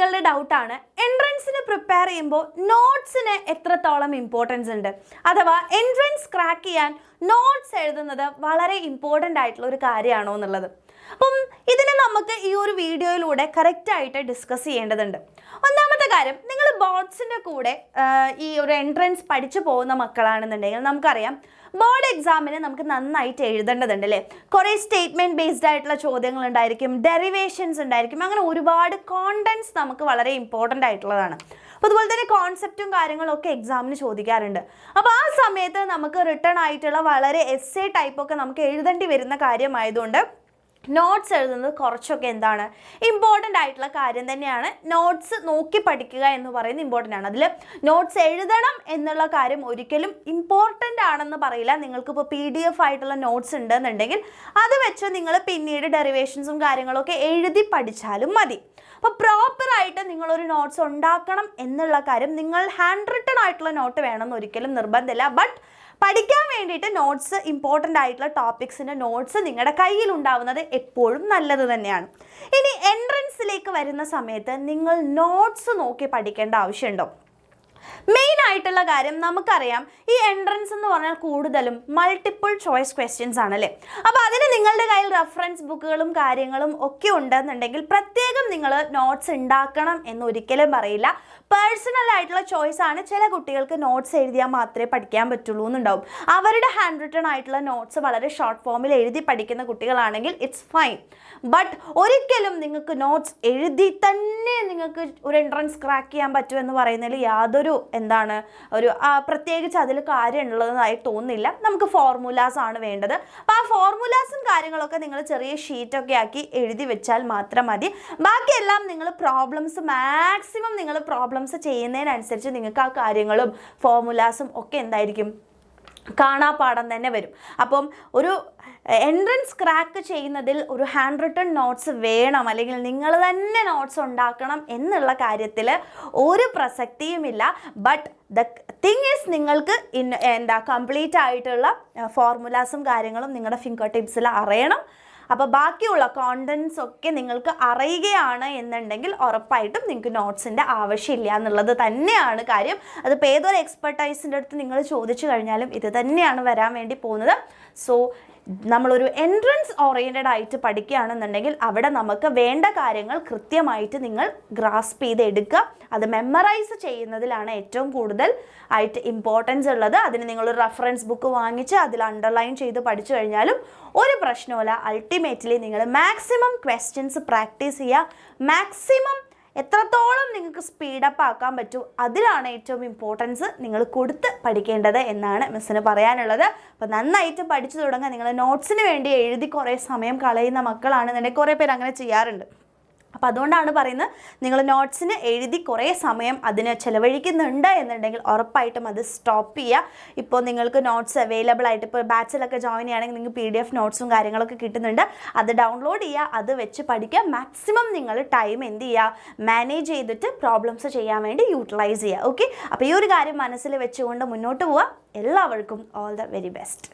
കുട്ടികളുടെ ഡൗട്ടാണ്, എൻട്രൻസിന് പ്രിപ്പയർ ചെയ്യുമ്പോൾ നോട്ട്സിന് എത്രത്തോളം ഇമ്പോർട്ടൻസ് ഉണ്ട്, അഥവാ എൻട്രൻസ് ക്രാക്ക് ചെയ്യാൻ നോട്ട്സ് എഴുതുന്നത് വളരെ ഇമ്പോർട്ടൻ്റ് ആയിട്ടുള്ള ഒരു കാര്യമാണോ എന്നുള്ളത്. അപ്പം ഇതിനെ നമുക്ക് ഈ ഒരു വീഡിയോയിലൂടെ കറക്റ്റായിട്ട് ഡിസ്കസ് ചെയ്യേണ്ടതുണ്ട്. ഒന്നാമത്തെ കാര്യം, നിങ്ങൾ ബോർഡ്സിൻ്റെ കൂടെ ഈ ഒരു എൻട്രൻസ് പഠിച്ചു പോകുന്ന മക്കളാണെന്നുണ്ടെങ്കിൽ നമുക്കറിയാം ബോർഡ് എക്സാമിന് നമുക്ക് നന്നായിട്ട് എഴുതേണ്ടതുണ്ട് അല്ലേ. കുറേ സ്റ്റേറ്റ്മെൻറ്റ് ബേസ്ഡ് ആയിട്ടുള്ള ചോദ്യങ്ങൾ ഉണ്ടായിരിക്കും, ഡെറിവേഷൻസ് ഉണ്ടായിരിക്കും, അങ്ങനെ ഒരുപാട് കോണ്ടൻറ്റ്സ് നമുക്ക് വളരെ ഇമ്പോർട്ടൻ്റ് ആയിട്ടുള്ളതാണ്. അപ്പോൾ അതുപോലെ തന്നെ കോൺസെപ്റ്റും കാര്യങ്ങളൊക്കെ എക്സാമിന് ചോദിക്കാറുണ്ട്. അപ്പോൾ ആ സമയത്ത് നമുക്ക് റിട്ടേൺ ആയിട്ടുള്ള വളരെ എസ്സേ ടൈപ്പൊക്കെ നമുക്ക് എഴുതേണ്ടി വരുന്ന കാര്യമായതുകൊണ്ട് നോട്ട്സ് എഴുതുന്നത് കുറച്ചൊക്കെ എന്താണ് ഇമ്പോർട്ടൻ്റ് ആയിട്ടുള്ള കാര്യം തന്നെയാണ്. നോട്ട്സ് നോക്കി പഠിക്കുക എന്ന് പറയുന്നത് ഇമ്പോർട്ടൻ്റ് ആണ്. അതിൽ നോട്ട്സ് എഴുതണം എന്നുള്ള കാര്യം ഒരിക്കലും ഇമ്പോർട്ടൻ്റ് ആണെന്ന് പറയില്ല. നിങ്ങൾക്കിപ്പോൾ PDF ആയിട്ടുള്ള നോട്ട്സ് ഉണ്ടെന്നുണ്ടെങ്കിൽ അത് വെച്ച് നിങ്ങൾ പിന്നീട് ഡെറിവേഷൻസും കാര്യങ്ങളൊക്കെ എഴുതി പഠിച്ചാലും മതി. അപ്പോൾ പ്രോപ്പറായിട്ട് നിങ്ങളൊരു നോട്ട്സ് ഉണ്ടാക്കണം എന്നുള്ള കാര്യം, നിങ്ങൾ ഹാൻഡ് റിട്ടൺ ആയിട്ടുള്ള നോട്ട് വേണമെന്ന് ഒരിക്കലും നിർബന്ധമില്ല. ബട്ട് പഠിക്കാൻ വേണ്ടിയിട്ട് നോട്ട്സ്, ഇമ്പോർട്ടൻ്റ് ആയിട്ടുള്ള ടോപ്പിക്സിൻ്റെ നോട്ട്സ് നിങ്ങളുടെ കയ്യിലുണ്ടാവുന്നത് എപ്പോഴും നല്ലത് തന്നെയാണ്. ഇനി എൻട്രൻസിലേക്ക് വരുന്ന സമയത്ത് നിങ്ങൾ നോട്ട്സ് നോക്കി പഠിക്കേണ്ട ആവശ്യമുണ്ടോ? മെയിൻ ആയിട്ടുള്ള കാര്യം നമുക്കറിയാം, ഈ എൻട്രൻസ് എന്ന് പറഞ്ഞാൽ കൂടുതലും മൾട്ടിപ്പിൾ ചോയ്സ് ക്വസ്റ്റ്യൻസ് ആണല്ലേ. അപ്പോൾ അതിന് നിങ്ങളുടെ കയ്യിൽ റെഫറൻസ് ബുക്കുകളും കാര്യങ്ങളും ഒക്കെ ഉണ്ടെന്നുണ്ടെങ്കിൽ പ്രത്യേകം നിങ്ങൾ നോട്ട്സ് ഉണ്ടാക്കണം എന്നൊരിക്കലും പറയില്ല. പേഴ്സണൽ ആയിട്ടുള്ള ചോയ്സ് ആണ്. ചില കുട്ടികൾക്ക് നോട്ട്സ് എഴുതിയാൽ മാത്രമേ പഠിക്കാൻ പറ്റുള്ളൂ എന്നുണ്ടാവും. അവരുടെ ഹാൻഡ് റിട്ടൺ ആയിട്ടുള്ള നോട്ട്സ് വളരെ ഷോർട്ട് ഫോമിൽ എഴുതി പഠിക്കുന്ന കുട്ടികളാണെങ്കിൽ ഇറ്റ്സ് ഫൈൻ. ബട്ട് ഒരിക്കലും നിങ്ങൾക്ക് നോട്ട്സ് എഴുതി തന്നെ നിങ്ങൾക്ക് ഒരു എൻട്രൻസ് ക്രാക്ക് ചെയ്യാൻ പറ്റുമെന്ന് പറയുന്നതിൽ യാതൊരു ഒരു പ്രത്യേകിച്ച് അതിൽ കാര്യമുള്ളതായി തോന്നുന്നില്ല. നമുക്ക് ഫോർമുലാസ് ആണ് വേണ്ടത്. അപ്പോൾ ആ ഫോർമുലാസും കാര്യങ്ങളൊക്കെ നിങ്ങൾ ചെറിയ ഷീറ്റൊക്കെ ആക്കി എഴുതി വെച്ചാൽ മാത്രം മതി. ബാക്കിയെല്ലാം നിങ്ങൾ മാക്സിമം നിങ്ങൾ പ്രോബ്ലംസ് ചെയ്യുന്നതിനനുസരിച്ച് നിങ്ങൾക്ക് ആ കാര്യങ്ങളും ഫോർമുലാസും ഒക്കെ എന്തായിരിക്കും, കാണാപ്പാഠം തന്നെ വരും. അപ്പം ഒരു എൻട്രൻസ് ക്രാക്ക് ചെയ്യുന്നതിൽ ഒരു ഹാൻഡ് റിട്ടൺ നോട്ട്സ് വേണം, അല്ലെങ്കിൽ നിങ്ങൾ തന്നെ നോട്ട്സ് ഉണ്ടാക്കണം എന്നുള്ള കാര്യത്തിൽ ഒരു പ്രസക്തിയുമില്ല. ബട്ട് ദ തിങ് ഈസ്, നിങ്ങൾക്ക് കംപ്ലീറ്റ് ആയിട്ടുള്ള ഫോർമുലാസും കാര്യങ്ങളും നിങ്ങളുടെ ഫിംഗർ ടിപ്സിൽ അറിയണം. അപ്പോൾ ബാക്കിയുള്ള കോണ്ടൻസ് ഒക്കെ നിങ്ങൾക്ക് അറിയുകയാണ് എന്നുണ്ടെങ്കിൽ ഉറപ്പായിട്ടും നിങ്ങൾക്ക് നോട്ട്സിൻ്റെ ആവശ്യമില്ല എന്നുള്ളത് തന്നെയാണ് കാര്യം. അതിപ്പോൾ ഏതൊരു എക്സ്പെർട്ടൈസിൻ്റെ അടുത്ത് നിങ്ങൾ ചോദിച്ചു കഴിഞ്ഞാലും ഇത് തന്നെയാണ് വരാൻ വേണ്ടി പോകുന്നത്. സോ നമ്മളൊരു എൻട്രൻസ് ഓറിയൻറ്റഡ് ആയിട്ട് പഠിക്കുകയാണെന്നുണ്ടെങ്കിൽ അവിടെ നമുക്ക് വേണ്ട കാര്യങ്ങൾ കൃത്യമായിട്ട് നിങ്ങൾ ഗ്രാസ്പ് ചെയ്ത് എടുക്കുക. അത് മെമ്മറൈസ് ചെയ്യുന്നതിലാണ് ഏറ്റവും കൂടുതൽ ആയിട്ട് ഇമ്പോർട്ടൻസ് ഉള്ളത്. അതിന് നിങ്ങളൊരു റെഫറൻസ് ബുക്ക് വാങ്ങിച്ച് അതിൽ അണ്ടർലൈൻ ചെയ്ത് പഠിച്ചു കഴിഞ്ഞാലും ഒരു പ്രശ്നമില്ല. അൾട്ടിമേറ്റ്ലി നിങ്ങൾ മാക്സിമം ക്വസ്റ്റ്യൻസ് പ്രാക്ടീസ് ചെയ്യുക. മാക്സിമം എത്രത്തോളം നിങ്ങൾക്ക് സ്പീഡപ്പ് ആക്കാൻ പറ്റും അതിലാണ് ഏറ്റവും ഇമ്പോർട്ടൻസ് നിങ്ങൾ കൊടുത്ത് പഠിക്കേണ്ടത് എന്നാണ് മിസ്സിന് പറയാനുള്ളത്. അപ്പോൾ നന്നായിട്ട് പഠിച്ചു തുടങ്ങുക. നിങ്ങൾ നോട്ട്സിന് വേണ്ടി എഴുതി കുറേ സമയം കളയുന്ന മക്കളാണെന്നുണ്ടെങ്കിൽ കുറേ പേര് അങ്ങനെ ചെയ്യാറുണ്ട്. അപ്പോൾ അതുകൊണ്ടാണ് പറയുന്നത്, നിങ്ങൾ നോട്ട്സിന് എഴുതി കുറേ സമയം അതിന് ചിലവഴിക്കുന്നുണ്ട് എന്നുണ്ടെങ്കിൽ ഉറപ്പായിട്ടും അത് സ്റ്റോപ്പ് ചെയ്യുക. ഇപ്പോൾ നിങ്ങൾക്ക് നോട്ട്സ് അവൈലബിൾ ആയിട്ട് ഇപ്പോൾ ബാച്ചിലൊക്കെ ജോയിൻ ചെയ്യുകയാണെങ്കിൽ നിങ്ങൾക്ക് PDF നോട്ട്സും കാര്യങ്ങളൊക്കെ കിട്ടുന്നുണ്ട്. അത് ഡൗൺലോഡ് ചെയ്യുക, അത് വെച്ച് പഠിക്കുക. മാക്സിമം നിങ്ങൾ ടൈം എന്ത് ചെയ്യുക, മാനേജ് ചെയ്തിട്ട് പ്രോബ്ലംസ് ചെയ്യാൻ വേണ്ടി യൂട്ടിലൈസ് ചെയ്യുക. ഓക്കെ, അപ്പോൾ ഈ ഒരു കാര്യം മനസ്സിൽ വെച്ചുകൊണ്ട് മുന്നോട്ട് പോവുക. എല്ലാവർക്കും ഓൾ ദ വെരി ബെസ്റ്റ്.